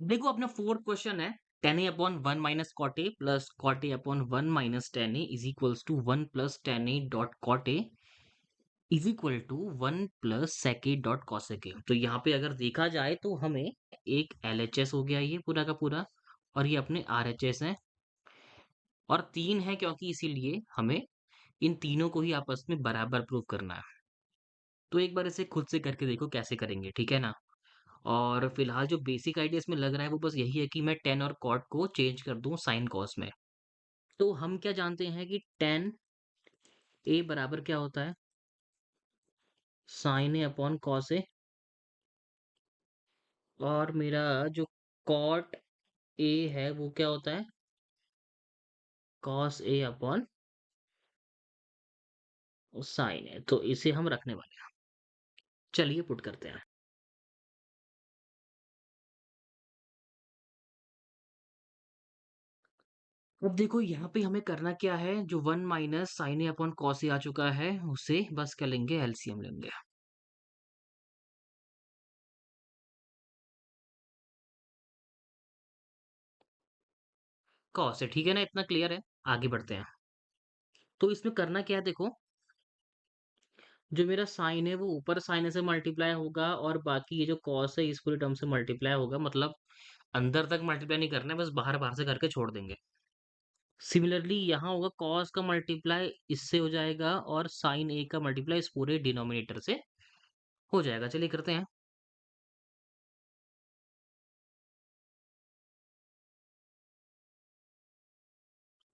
देखो अपना fourth question है tan a upon 1 minus cot A plus cot A upon 1 minus tan a is equals to 1 plus tan a dot cot A is equal to 1 plus sec a dot cosec a। तो यहाँ पे अगर देखा जाए तो हमें एक LHS हो गया ये पूरा का पूरा, और ये अपने RHS है, और 3 है क्योंकि इसीलिए हमें इन तीनों को ही आपस में बराबर प्रूव करना है। तो एक बार इसे खुद से करके देखो कैसे करेंगे, ठीक है ना। और फिलहाल जो बेसिक आइडिया इसमें लग रहा है वो बस यही है कि मैं टेन और कॉट को चेंज कर दूं साइन कॉस में। तो हम क्या जानते हैं कि टेन ए बराबर क्या होता है, sign A upon cos A, और मेरा जो कॉट ए है वो क्या होता है, कॉस ए अपॉन साइन ए। तो इसे हम रखने वाले हैं। चलिए पुट करते हैं। अब देखो यहाँ पे हमें करना क्या है, जो 1 minus sign A upon cos A आ चुका है उसे बस क्या लेंगे, एलसीएम लेंगे। कॉस ए, ठीक है ना, इतना क्लियर है। आगे बढ़ते हैं। तो इसमें करना क्या है देखो, जो मेरा साइन है वो ऊपर साइन से मल्टीप्लाई होगा और बाकी ये जो कॉस है इस पूरी टर्म से मल्टीप्लाई होगा, मतलब अंदर तक मल्टीप्लाई नहीं करना है, बस बाहर बाहर से करके छोड़ देंगे। सिमिलरली यहाँ होगा कॉस का मल्टीप्लाई इससे हो जाएगा और साइन ए का मल्टीप्लाई इस पूरे डिनोमिनेटर से हो जाएगा। चलिए करते हैं।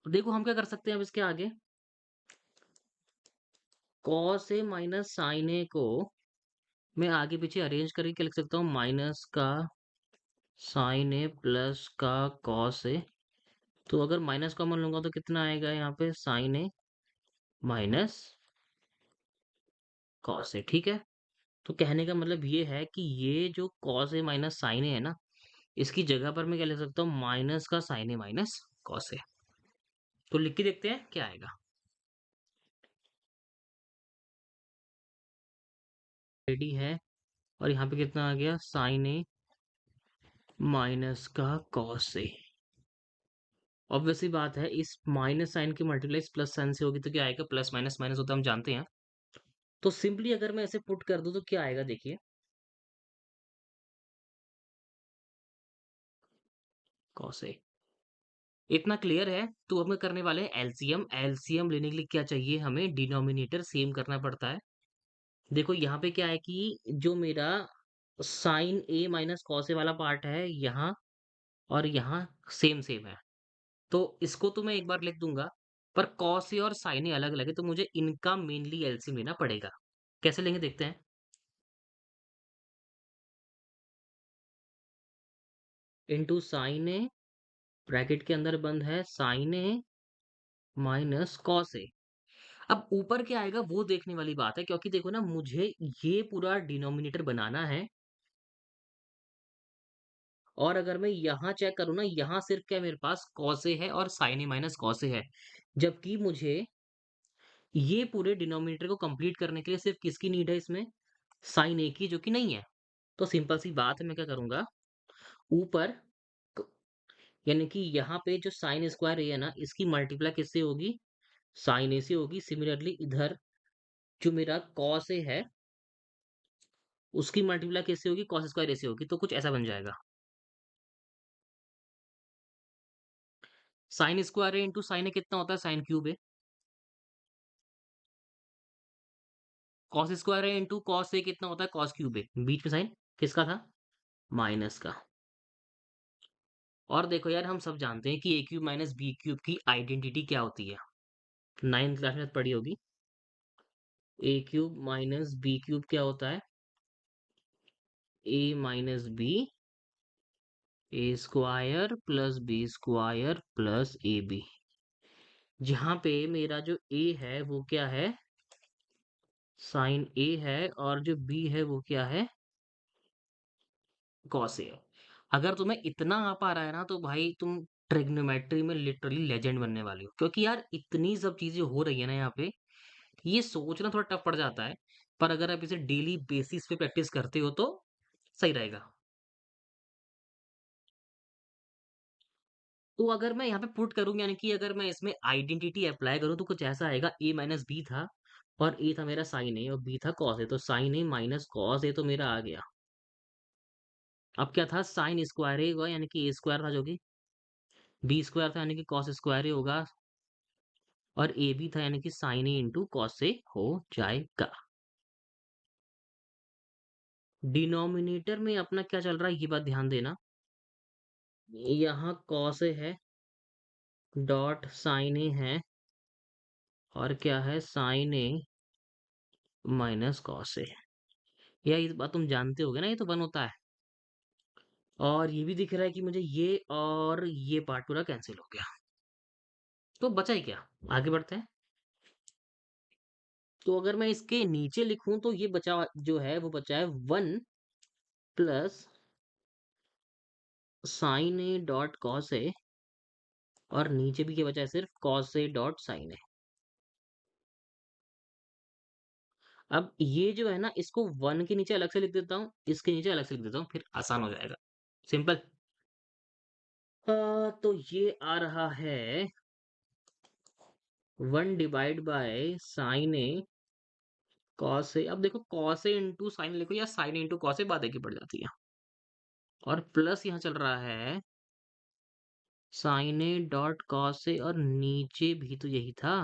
तो देखो हम क्या कर सकते हैं अब इसके आगे, कॉस ए माइनस साइन ए को मैं आगे पीछे अरेंज करके क्या लिख सकता हूँ, माइनस का साइन ए प्लस का कॉस ए। तो अगर माइनस कॉमन लूंगा तो कितना आएगा यहाँ पे, sign A minus cos A, ठीक है। तो कहने का मतलब ये है कि ये जो कॉस ए माइनस साइन ए है ना, इसकी जगह पर मैं क्या लिख सकता हूँ, माइनस का sign A minus cos A. तो लिख के देखते हैं क्या आएगा। रेडी है, और यहाँ पे कितना आ गया, साइन ए माइनस का कॉस ए। ऑब्वियस सी बात है, इस माइनस साइन की मल्टीप्लाई प्लस साइन से होगी तो क्या आएगा, प्लस माइनस माइनस होता है, हम जानते हैं। तो सिंपली अगर मैं ऐसे पुट कर दूं तो क्या आएगा देखिए, कॉस ए। इतना क्लियर है। तो हमें करने वाले हैं एलसीएम। एलसीएम लेने के लिए क्या चाहिए, हमें डिनोमिनेटर सेम करना पड़ता है। देखो यहाँ पे क्या है कि जो मेरा sign A minus cos A वाला पार्ट है यहाँ, और यहाँ सेम सेम है, तो इसको तो मैं एक बार लिख दूंगा। पर कॉस ए और साइन ए अलग अलग है, तो मुझे इनका मेनली एलसीएम लेना पड़ेगा। कैसे लेंगे देखते हैं। इनटू साइन ए, ब्रैकेट के अंदर बंद है sign A minus cos A. अब ऊपर क्या आएगा वो देखने वाली बात है, क्योंकि देखो ना मुझे ये पूरा डिनोमिनेटर बनाना है, और अगर मैं यहाँ चेक करूँ ना, यहाँ सिर्फ क्या मेरे पास कॉस ए है और sign A minus cos A है, जबकि मुझे ये पूरे डिनोमिनेटर को कंप्लीट करने के लिए सिर्फ किसकी नीड है इसमें, साइन ए की, जो कि नहीं है। तो सिंपल सी बात है, मैं क्या करूंगा, ऊपर क- यानी कि यहाँ पे जो साइन स्क्वायर ए है ना, इसकी मल्टीप्लाई किससे होगी, साइन ए से होगी। सिमिलरली इधर जो मेरा कॉस ए है उसकी मल्टीप्लाई किससे होगी, कॉस स्क्वायर ए से होगी। तो कुछ ऐसा बन जाएगा, साइन स्क्वायर ए इंटू साइन ए कितना होता है, sine cube A. Cos square A into cos A कितना होता है, कॉस क्यूब ए। बीच में साइन किसका था, माइनस का। और देखो यार, हम सब जानते हैं कि A cube minus B cube की आइडेंटिटी क्या होती है, नाइन्थ क्लास में पढ़ी होगी। A cube minus B cube क्या होता है, A minus B, A square plus B square plus A B. जहाँ पे मेरा जो ए है वो क्या है, साइन ए है, और जो बी है वो क्या है, कॉस ए है। अगर तुम्हें इतना आ पा रहा है ना, तो भाई तुम ट्रिग्नोमेट्री में लिटरली लेजेंड बनने वाले हो, क्योंकि यार इतनी सब चीजें हो रही है ना यहाँ पे, ये सोचना थोड़ा टफ पड़ जाता है। पर अगर आप इसे डेली बेसिस पे प्रैक्टिस करते हो तो सही रहेगा। तो अगर मैं यहाँ पे पुट करूँ यानी कि अगर मैं इसमें आइडेंटिटी अप्लाई करूँ तो कुछ ऐसा आएगा a माइनस बी था और a था मेरा साइन ए और b था कॉस ए, तो sign A minus cos A तो मेरा आ गया। अब क्या था, साइन स्क्वायर ए हुआ यानी कि ए स्क्वायर था जो कि बी स्क्वायर था यानी कि कॉस स्क्वायर ए होगा और ए बी था यानी कि sign A into cos A हो जाएगा। डिनोमिनेटर में अपना क्या चल रहा है ये बात ध्यान देना, यहाँ कॉस ए है डॉट साइन ए है और क्या है sign A minus cos A. ये बात तुम जानते होगे ना, ये तो वन होता है। और ये भी दिख रहा है कि मुझे ये और ये पार्ट पूरा कैंसिल हो गया, तो बचा ही क्या। आगे बढ़ते हैं। तो अगर मैं इसके नीचे लिखूं तो ये बचा जो है वो बचा है one plus sine A dot cos A और नीचे भी क्या बचा है सिर्फ cos A dot sine A. अब ये जो है ना इसको वन के नीचे अलग से लिख देता हूँ, इसके नीचे अलग से लिख देता हूँ, फिर आसान हो जाएगा। सिंपल। तो ये आ रहा है one divide by sine A cos A. अब देखो कॉस ए इंटू साइन लिखो या साइन इंटू कॉस ए बात एक ही पड़ जाती है। और प्लस यहाँ चल रहा है sign A dot cos A और नीचे भी तो यही था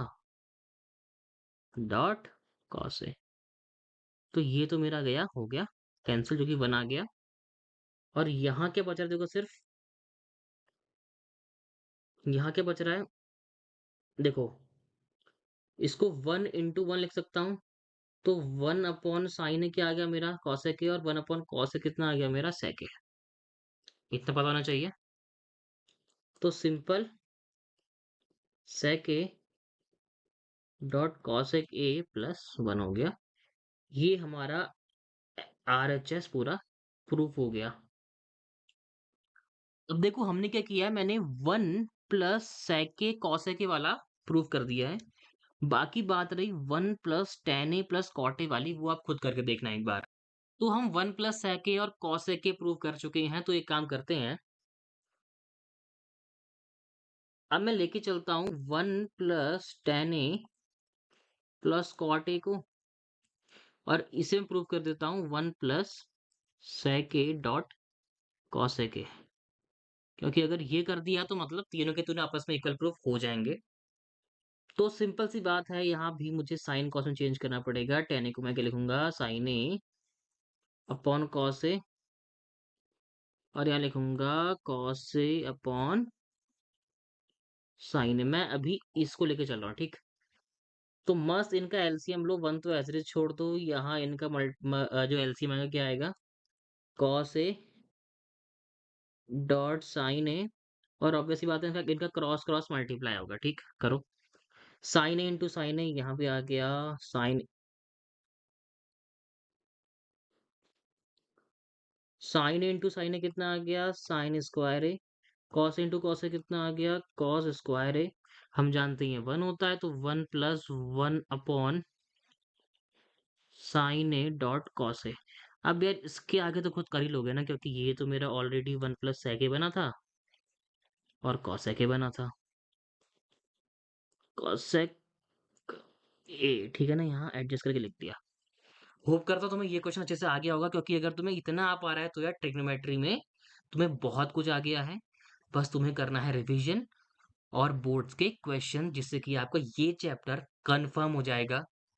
डॉट कॉस ए। तो ये तो मेरा गया हो गया कैंसिल जो कि वन आ गया। और यहाँ क्या बच रहा है देखो सिर्फ, यहाँ क्या बच रहा है देखो, इसको वन इंटू वन लिख सकता हूँ। तो वन अपॉन साइन ए क्या आ गया मेरा कॉसेक ए और वन अपॉन कॉस ए कितना आ गया मेरा सेक ए। इतना पता होना चाहिए। तो simple sec A dot cosec A plus one हो गया। ये हमारा आरएचएस पूरा प्रूफ हो गया। अब देखो हमने क्या किया है, मैंने वन प्लस सेके कॉसेके वाला प्रूफ कर दिया है। बाकी बात रही one plus tan A plus कॉटे वाली, वो आप खुद करके देखना एक बार। तो हम वन प्लस सेके और कॉसेके प्रूव कर चुके हैं, तो एक काम करते हैं, अब मैं लेके चलता हूँ one plus tan A plus cot A को और इसे मैं प्रूव कर देता हूँ one plus sec A dot cosec A. क्योंकि अगर ये कर दिया तो मतलब तीनों के तीनों आपस में इक्वल प्रूफ हो जाएंगे। तो सिंपल सी बात है, यहाँ भी मुझे साइन कॉस में चेंज करना पड़ेगा। टेन ए को मैं क्या लिखूंगा sign A upon cos A और यहाँ लिखूंगा कॉस ए अपॉन साइन ए। मैं अभी इसको लेके चल रहा हूँ, ठीक। तो मस्त इनका एलसीएम लो, वन तो ऐसे छोड़ दो, यहाँ इनका जो एलसीएम आएगा क्या आएगा कॉस ए डॉट साइन ए और ऑब्वियसली बात है इनका क्रॉस क्रॉस मल्टीप्लाई होगा, ठीक करो। साइन ए इंटू साइन ए यहाँ पे आ गया साइन, साइन ए इंटू साइन ए कितना आ गया sine square A, cos into cos A कितना आ गया कॉस स्क्वायर ए। हम जानते हैं वन होता है तो one plus one upon sine A dot cos A. अब यार इसके आगे तो खुद कर ही लोगे ना, क्योंकि ये तो मेरा ऑलरेडी वन प्लस सेक ए बना था और कॉसेक ए बना था। कॉसेक ए ठीक है ना, यहाँ एडजस्ट करके लिख दिया। होप करता हूँ तुम्हें ये क्वेश्चन अच्छे से आ गया होगा, क्योंकि अगर तुम्हें इतना आ पा रहा है तो यार ट्रिग्नोमेट्री में तुम्हें बहुत कुछ आ गया है। बस तुम्हें करना है रिवीजन और बोर्ड्स के क्वेश्चन, जिससे कि आपका ये चैप्टर कंफर्म हो जाएगा।